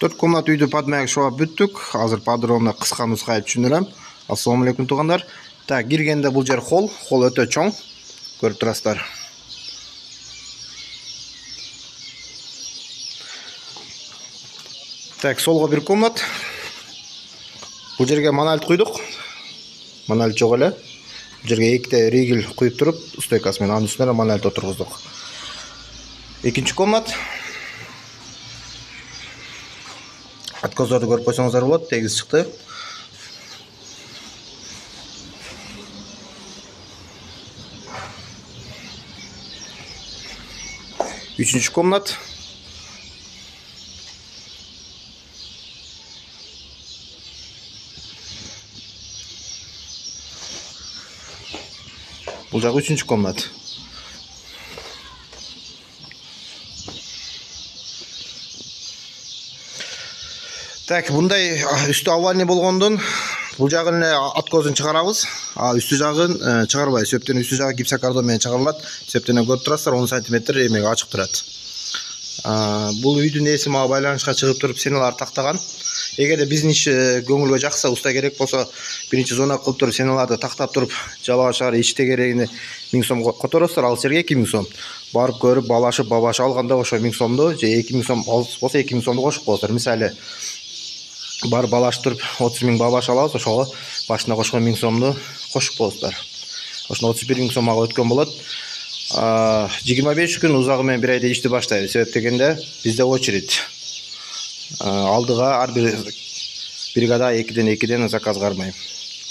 4 комнат үйді подмаяк шоап бүттік. Азыр подробно қысқа нұсқа түшүндүрөм. Ассаламу алейкум туугандар. Так, киргенде бул жер холл өтө чоң. Көрүп турасыздар. Так, солго бир комнат. Бул жерге монолит куйдук. Монолит жок эле. Бул жерге эките ригель куюп туруп, стойкасы менен анын үстүнө монолит отургуздук. Экинчи комнат. Откоздорду көрүп койсоңуздар болот, тегиз чыкты. Үчүнчү комнат. Бул жагы үчүнчү комнат. Так, мындай үстү овальный болгондон бул жагын откозун чыгарабыз. Үстү жагын чыгарбай, сөптөн үстү жагы гипсокартон менен чыгарылат. Сөптөн көрүп турасыздар, 10 см эмеге ачык турат. Бул үйдүн ээси мага байланышка чыгып туруп сеналар тактаган. Эгерде биздин иш көңүлгө жакса, уста керек болсо, биринчи зона кылып туруп сеналарды тактап туруп, жалаба шаар ичте керегине 1000 сом которосуздар, ал жерге 2000 сом. Барып көрүп, балашып, бабашы алганда ошо 1000 сомду, же 2000 сом болсо 2000 сомду кошуп коесуздар. Мисалы, бар балашып туруп 30 000 бабаш алабыз, ошого башына кошкон 1000 сомду кошуп коесуздар. Ошондо 31 000 сом ага өткөн болот. 25 күн узагы менен 1 айда ишти баштайбыз. Себеп дегенде бизде очередь. Алдыга ар бир бригада 2ден заказ кармайм.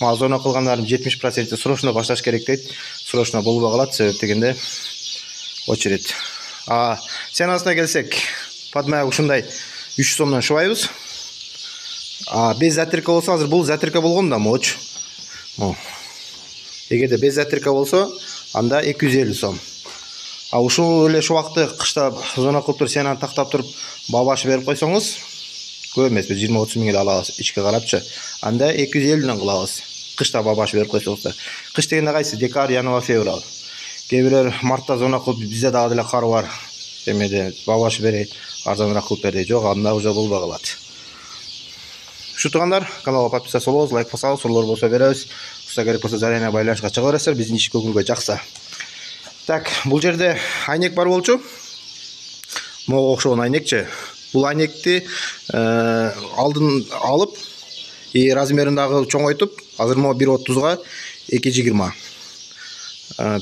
Мага зона кылгандарым 70% срочно башташ керек дейт. Срочно болбой калат, себеп дегенде очередь. Ценасына келсек, подмаяк ушундай 300 сомдон шубайбыз. Без затирка болсо, азыр бул затирка болгон да моч. Эгерде без затирка болсо, анда 250 сом. Ушул эле шубакты кышта зона кылып туруп, сенаны тактап туруп, бабашы берип койсоңуз, көп эмес, 20-30 миңге алабыз, ичке карапчы. Анда 250ден кылабыз. Кышта бабашы берип койсоңуздар. Кыш дегенде кайсы? Декабрь, январь, февраль. Кээ бирөө мартта зона кылып, бизде дагы деле кар бар. Эмеде бабашы берейт, арзаныраак кылып бер дейт. Жок, анда уже болбой калат. Ушу туугандар, каналга подписаться болобуз, лайк басабыз, суроолор болсо беребиз. Уста керек болсо заряна байланышка чыга бересиздер, биздин иш көңүлгө жакса. Так, бул жерде айнек бар болчу. Мога окшогон айнекчи. Бул айнекти алдын алып, размериндагы чоңойтуп, азыр могу 1.30га 2.20.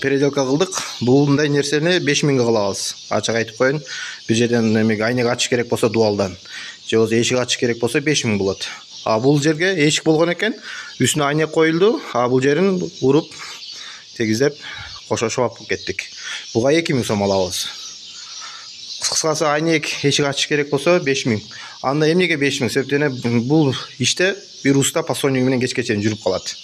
Переделка кылдык. Булундай нерсени 5000 кылабыз. Ачык айтып коеюн. Бир жерден эмеге айнек ачыш керек болсо дуалдан, же болбосо эшик ачыш керек болсо 5000 болот. Бул жерге эшик болгон экен, үстүнө айнек коюлду. Бул жерин уруп, тегиздеп, кошо шубап кеттик. Буга 2000 сом алабыз. Кыскасы, айнек эшик ачыш керек болсо 5000. Анда эмнеге 5000? Себептен бул иште бир уста постоянный менен кечке чейин жүрүп калат.